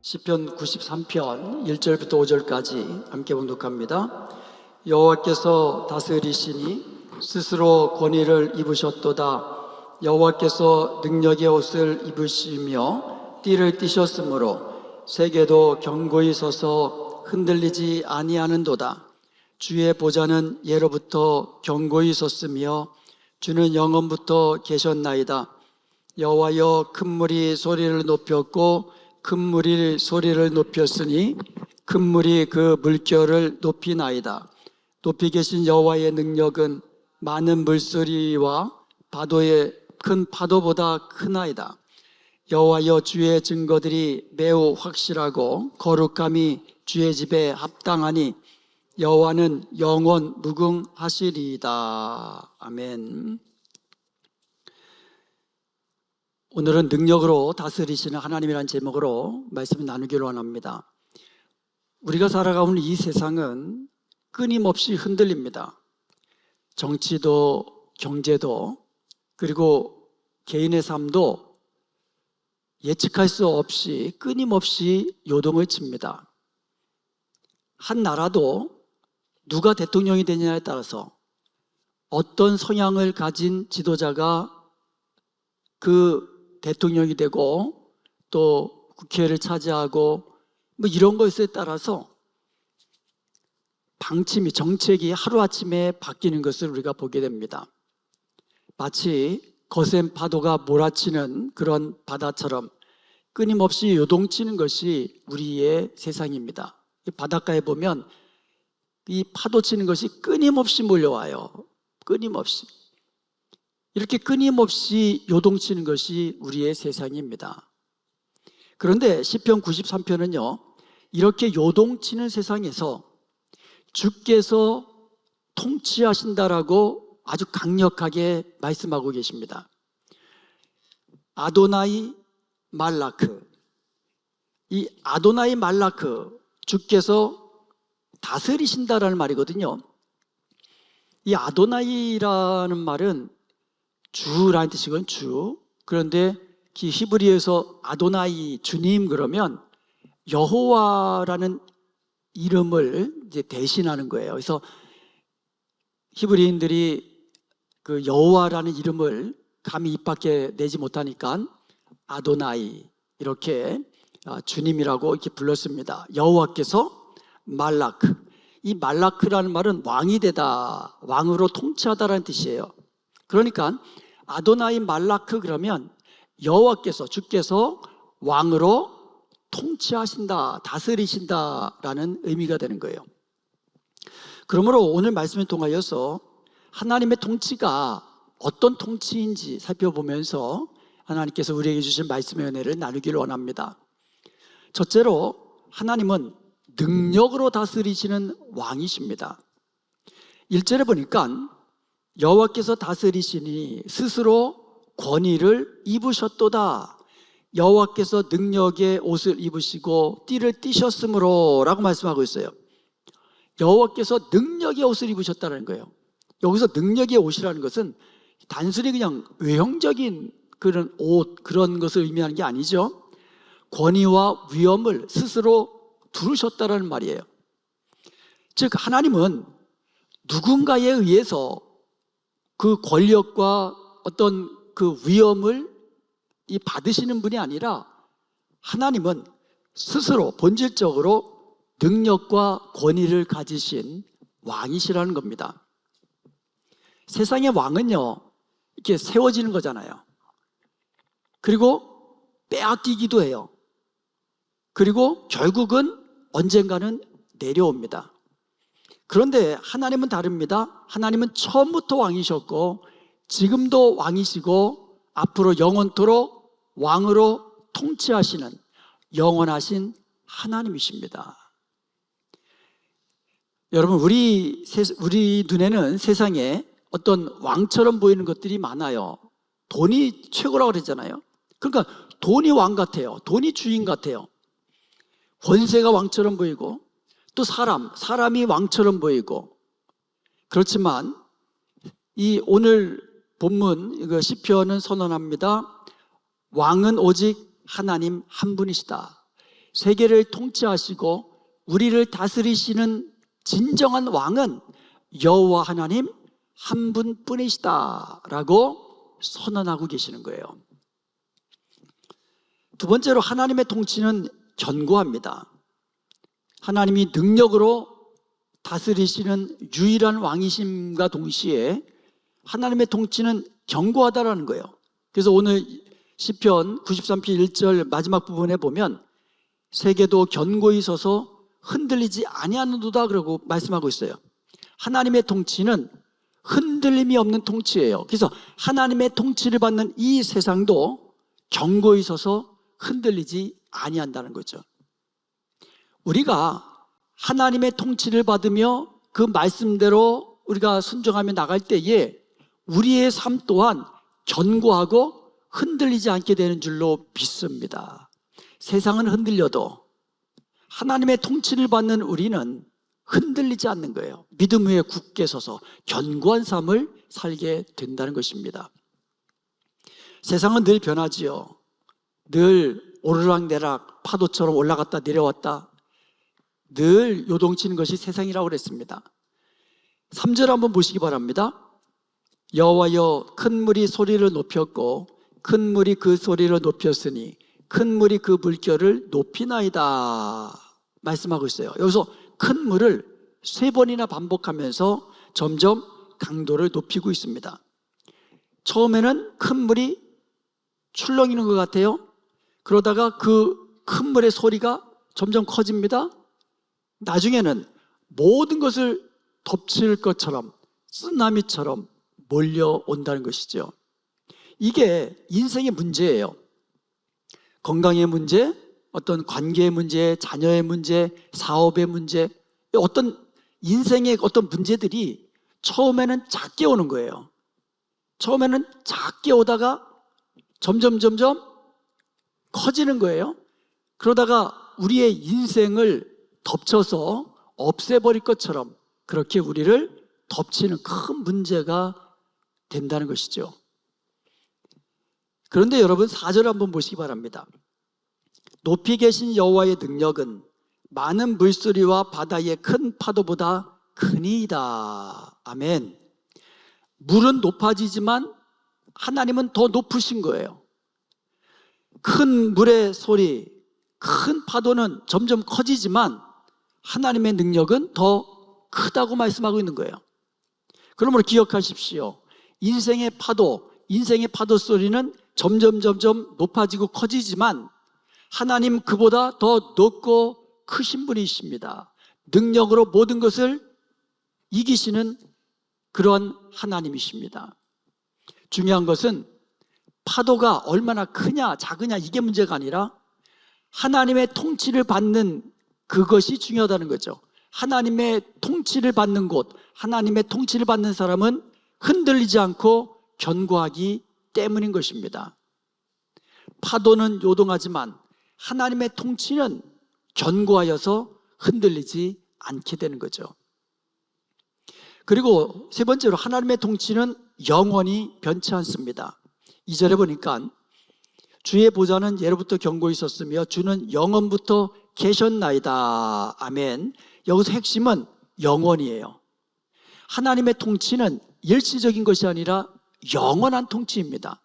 시편 93편 1절부터 5절까지 함께 봉독합니다. 여호와께서 다스리시니 스스로 권위를 입으셨도다. 여호와께서 능력의 옷을 입으시며 띠를 띠셨으므로 세계도 견고히 서서 흔들리지 아니하는도다. 주의 보좌는 예로부터 견고히 섰으며 주는 영원부터 계셨나이다. 여호와여, 큰 물이 소리를 높였고 큰 물이 소리를 높였으니 큰 물이 그 물결을 높이나이다. 높이 계신 여호와의 능력은 많은 물소리와 파도의 큰 파도보다 크나이다. 여호와여, 주의 증거들이 매우 확실하고 거룩함이 주의 집에 합당하니 여호와는 영원 무궁하시리이다. 아멘. 오늘은 능력으로 다스리시는 하나님이라는 제목으로 말씀을 나누기로 원합니다. 우리가 살아가는 이 세상은 끊임없이 흔들립니다. 정치도 경제도 그리고 개인의 삶도 예측할 수 없이 끊임없이 요동을 칩니다. 한 나라도 누가 대통령이 되느냐에 따라서 어떤 성향을 가진 지도자가 그 대통령이 되고 또 국회를 차지하고 뭐 이런 것에 따라서 방침이 정책이 하루아침에 바뀌는 것을 우리가 보게 됩니다. 마치 거센 파도가 몰아치는 그런 바다처럼 끊임없이 요동치는 것이 우리의 세상입니다. 바닷가에 보면 이 파도 치는 것이 끊임없이 몰려와요. 끊임없이. 이렇게 끊임없이 요동치는 것이 우리의 세상입니다. 그런데 시편 93편은요, 이렇게 요동치는 세상에서 주께서 통치하신다라고 아주 강력하게 말씀하고 계십니다. 아도나이 말라크. 이 아도나이 말라크, 주께서 다스리신다라는 말이거든요. 이 아도나이라는 말은 주라는 뜻이건 주. 그런데 히브리에서 아도나이, 주님 그러면 여호와라는 이름을 이제 대신하는 거예요. 그래서 히브리인들이 그 여호와라는 이름을 감히 입 밖에 내지 못하니까 아도나이 이렇게 주님이라고 이렇게 불렀습니다. 여호와께서 말라크. 이 말라크라는 말은 왕이 되다, 왕으로 통치하다라는 뜻이에요. 그러니까 아도나이 말라크 그러면 여호와께서, 주께서 왕으로 통치하신다, 다스리신다라는 의미가 되는 거예요. 그러므로 오늘 말씀을 통하여서 하나님의 통치가 어떤 통치인지 살펴보면서 하나님께서 우리에게 주신 말씀의 은혜를 나누기를 원합니다. 첫째로 하나님은 능력으로 다스리시는 왕이십니다. 1절에 보니까 여호와께서 다스리시니 스스로 권위를 입으셨도다. 여호와께서 능력의 옷을 입으시고 띠를 띠셨으므로 라고 말씀하고 있어요. 여호와께서 능력의 옷을 입으셨다는 거예요. 여기서 능력의 옷이라는 것은 단순히 그냥 외형적인 그런 옷, 그런 것을 의미하는 게 아니죠. 권위와 위엄을 스스로 두르셨다는 말이에요. 즉 하나님은 누군가에 의해서 그 권력과 어떤 그 위엄을 받으시는 분이 아니라 하나님은 스스로 본질적으로 능력과 권위를 가지신 왕이시라는 겁니다. 세상의 왕은요, 이렇게 세워지는 거잖아요. 그리고 빼앗기기도 해요. 그리고 결국은 언젠가는 내려옵니다. 그런데 하나님은 다릅니다. 하나님은 처음부터 왕이셨고 지금도 왕이시고 앞으로 영원토록 왕으로 통치하시는 영원하신 하나님이십니다. 여러분, 우리 눈에는 세상에 어떤 왕처럼 보이는 것들이 많아요. 돈이 최고라고 그랬잖아요. 그러니까 돈이 왕 같아요. 돈이 주인 같아요. 권세가 왕처럼 보이고 또 사람이 왕처럼 보이고. 그렇지만 이 오늘 본문 이거 시편은 선언합니다. 왕은 오직 하나님 한 분이시다. 세계를 통치하시고 우리를 다스리시는 진정한 왕은 여호와 하나님 한 분뿐이시다라고 선언하고 계시는 거예요. 두 번째로 하나님의 통치는 견고합니다. 하나님이 능력으로 다스리시는 유일한 왕이심과 동시에 하나님의 통치는 견고하다라는 거예요. 그래서 오늘 시편 93편 1절 마지막 부분에 보면 세계도 견고히 서서 흔들리지 아니하는도다 그러고 말씀하고 있어요. 하나님의 통치는 흔들림이 없는 통치예요. 그래서 하나님의 통치를 받는 이 세상도 견고히 서서 흔들리지 아니한다는 거죠. 우리가 하나님의 통치를 받으며 그 말씀대로 우리가 순종하며 나갈 때에 우리의 삶 또한 견고하고 흔들리지 않게 되는 줄로 믿습니다. 세상은 흔들려도 하나님의 통치를 받는 우리는 흔들리지 않는 거예요. 믿음 위에 굳게 서서 견고한 삶을 살게 된다는 것입니다. 세상은 늘 변하지요. 늘 오르락내락 파도처럼 올라갔다 내려왔다 늘 요동치는 것이 세상이라고 그랬습니다. 3절 한번 보시기 바랍니다. 여호와여 큰 물이 소리를 높였고 큰 물이 그 소리를 높였으니 큰 물이 그 물결을 높이나이다 말씀하고 있어요. 여기서 큰 물을 3번이나 반복하면서 점점 강도를 높이고 있습니다. 처음에는 큰 물이 출렁이는 것 같아요. 그러다가 그 큰 물의 소리가 점점 커집니다. 나중에는 모든 것을 덮칠 것처럼 쓰나미처럼 몰려온다는 것이죠. 이게 인생의 문제예요. 건강의 문제, 어떤 관계의 문제, 자녀의 문제, 사업의 문제, 어떤 인생의 어떤 문제들이 처음에는 작게 오는 거예요. 처음에는 작게 오다가 점점 커지는 거예요. 그러다가 우리의 인생을 덮쳐서 없애버릴 것처럼 그렇게 우리를 덮치는 큰 문제가 된다는 것이죠. 그런데 여러분 4절 한번 보시기 바랍니다. 높이 계신 여호와의 능력은 많은 물소리와 바다의 큰 파도보다 크니이다. 아멘. 물은 높아지지만 하나님은 더 높으신 거예요. 큰 물의 소리, 큰 파도는 점점 커지지만 하나님의 능력은 더 크다고 말씀하고 있는 거예요. 그러므로 기억하십시오. 인생의 파도 소리는 점점 높아지고 커지지만 하나님 그보다 더 높고 크신 분이십니다. 능력으로 모든 것을 이기시는 그런 하나님이십니다. 중요한 것은 파도가 얼마나 크냐 작으냐 이게 문제가 아니라 하나님의 통치를 받는 그것이 중요하다는 거죠. 하나님의 통치를 받는 곳, 하나님의 통치를 받는 사람은 흔들리지 않고 견고하기 때문인 것입니다. 파도는 요동하지만 하나님의 통치는 견고하여서 흔들리지 않게 되는 거죠. 그리고 세 번째로 하나님의 통치는 영원히 변치 않습니다. 2절에 보니까 주의 보좌는 예로부터 견고히 있었으며 주는 영원부터 계셨나이다. 아멘. 여기서 핵심은 영원이에요. 하나님의 통치는 일시적인 것이 아니라 영원한 통치입니다.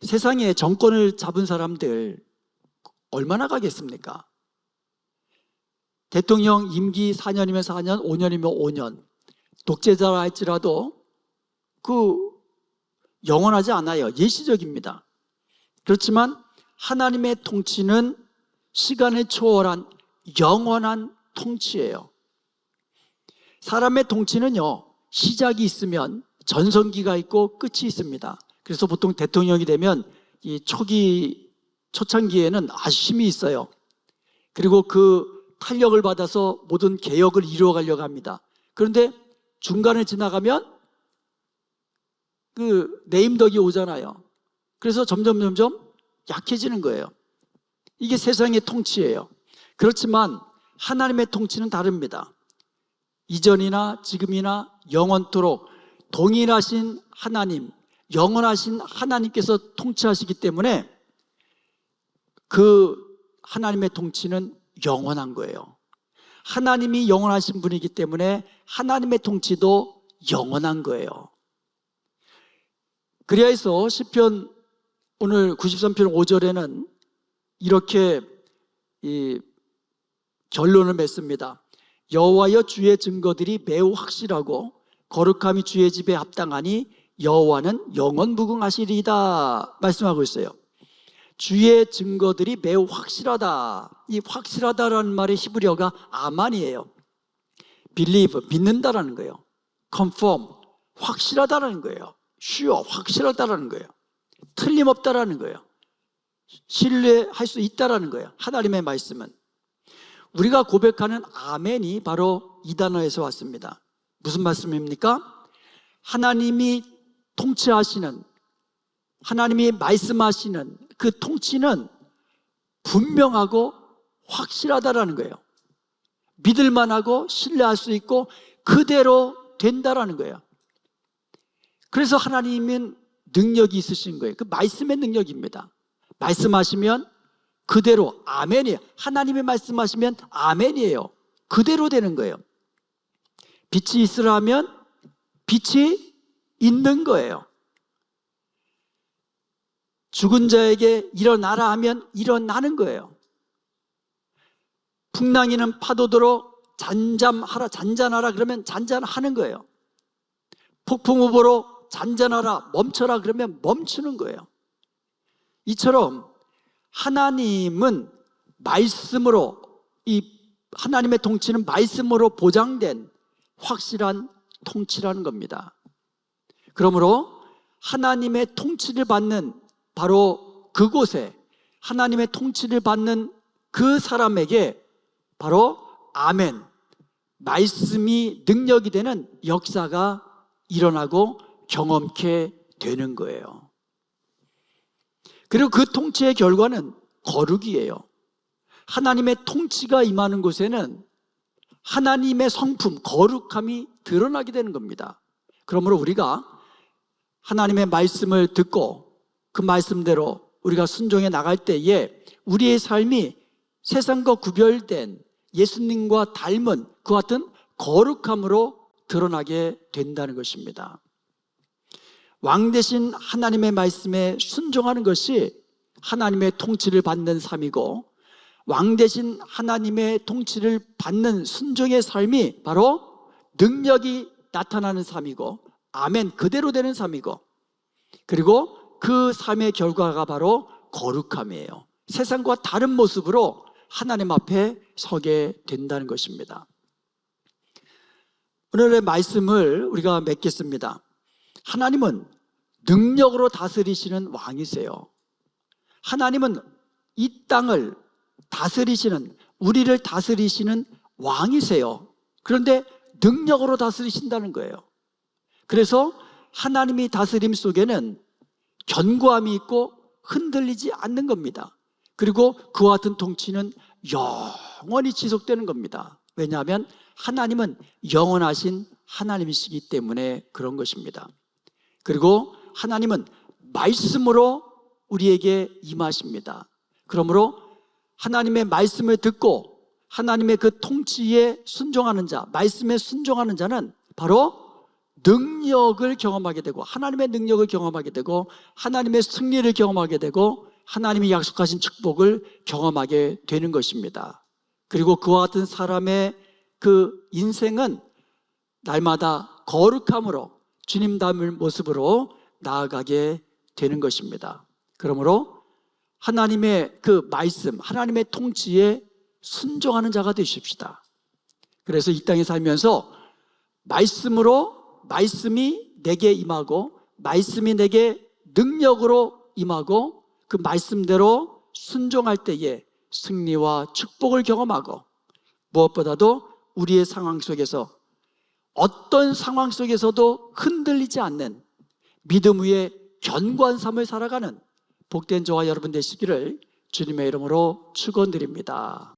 세상에 정권을 잡은 사람들 얼마나 가겠습니까? 대통령 임기 4년이면 4년, 5년이면 5년 독재자라 할지라도 영원하지 않아요. 일시적입니다. 그렇지만 하나님의 통치는 시간을 초월한 영원한 통치예요. 사람의 통치는요, 시작이 있으면 전성기가 있고 끝이 있습니다. 그래서 보통 대통령이 되면 이 초창기에는 아주 힘이 있어요. 그리고 그 탄력을 받아서 모든 개혁을 이루어가려고 합니다. 그런데 중간에 지나가면 그 내임덕이 오잖아요. 그래서 점점 약해지는 거예요. 이게 세상의 통치예요. 그렇지만 하나님의 통치는 다릅니다. 이전이나 지금이나 영원토록 동일하신 하나님, 영원하신 하나님께서 통치하시기 때문에 그 하나님의 통치는 영원한 거예요. 하나님이 영원하신 분이기 때문에 하나님의 통치도 영원한 거예요. 그래야 해서 시편 오늘 93편 5절에는 이렇게 결론을 맺습니다. 여호와여 주의 증거들이 매우 확실하고 거룩함이 주의 집에 합당하니 여호와는 영원무궁하시리이다 말씀하고 있어요. 주의 증거들이 매우 확실하다. 이 확실하다라는 말의 히브리어가 아만이에요. believe, 믿는다라는 거예요. confirm, 확실하다라는 거예요. sure, 확실하다라는 거예요. 틀림없다라는 거예요. 신뢰할 수 있다라는 거예요. 하나님의 말씀은. 우리가 고백하는 아멘이 바로 이 단어에서 왔습니다. 무슨 말씀입니까? 하나님이 통치하시는, 하나님이 말씀하시는 그 통치는 분명하고 확실하다라는 거예요. 믿을만하고 신뢰할 수 있고 그대로 된다라는 거예요. 그래서 하나님은 능력이 있으신 거예요. 그 말씀의 능력입니다. 말씀하시면 그대로 아멘이에요. 하나님이 말씀하시면 아멘이에요. 그대로 되는 거예요. 빛이 있으라 하면 빛이 있는 거예요. 죽은 자에게 일어나라 하면 일어나는 거예요. 풍랑이는 파도대로 잔잔하라 그러면 잔잔하는 거예요. 폭풍우보로 잔잔하라 멈춰라 그러면 멈추는 거예요. 이처럼 하나님은 말씀으로, 이 하나님의 통치는 말씀으로 보장된 확실한 통치라는 겁니다. 그러므로 하나님의 통치를 받는 바로 그곳에, 하나님의 통치를 받는 그 사람에게 바로 아멘, 말씀이 능력이 되는 역사가 일어나고 경험케 되는 거예요. 그리고 그 통치의 결과는 거룩이에요. 하나님의 통치가 임하는 곳에는 하나님의 성품, 거룩함이 드러나게 되는 겁니다. 그러므로 우리가 하나님의 말씀을 듣고 그 말씀대로 우리가 순종해 나갈 때에 우리의 삶이 세상과 구별된 예수님과 닮은 그 같은 거룩함으로 드러나게 된다는 것입니다. 왕 대신 하나님의 말씀에 순종하는 것이 하나님의 통치를 받는 삶이고, 왕 대신 하나님의 통치를 받는 순종의 삶이 바로 능력이 나타나는 삶이고, 아멘 그대로 되는 삶이고, 그리고 그 삶의 결과가 바로 거룩함이에요. 세상과 다른 모습으로 하나님 앞에 서게 된다는 것입니다. 오늘의 말씀을 우리가 맺겠습니다. 하나님은 능력으로 다스리시는 왕이세요. 하나님은 이 땅을 다스리시는, 우리를 다스리시는 왕이세요. 그런데 능력으로 다스리신다는 거예요. 그래서 하나님이 다스림 속에는 견고함이 있고 흔들리지 않는 겁니다. 그리고 그와 같은 통치는 영원히 지속되는 겁니다. 왜냐하면 하나님은 영원하신 하나님이시기 때문에 그런 것입니다. 그리고 하나님은 말씀으로 우리에게 임하십니다. 그러므로 하나님의 말씀을 듣고 하나님의 그 통치에 순종하는 자, 말씀에 순종하는 자는 바로 능력을 경험하게 되고, 하나님의 능력을 경험하게 되고, 하나님의 승리를 경험하게 되고, 하나님이 약속하신 축복을 경험하게 되는 것입니다. 그리고 그와 같은 사람의 그 인생은 날마다 거룩함으로 주님 닮은 모습으로 나아가게 되는 것입니다. 그러므로 하나님의 그 말씀, 하나님의 통치에 순종하는 자가 되십시다. 그래서 이 땅에 살면서 말씀이 내게 임하고, 말씀이 내게 능력으로 임하고, 그 말씀대로 순종할 때에 승리와 축복을 경험하고, 무엇보다도 우리의 상황 속에서, 어떤 상황 속에서도 흔들리지 않는 믿음 위에 견고한 삶을 살아가는 복된 저와 여러분 되시기를 주님의 이름으로 축원드립니다.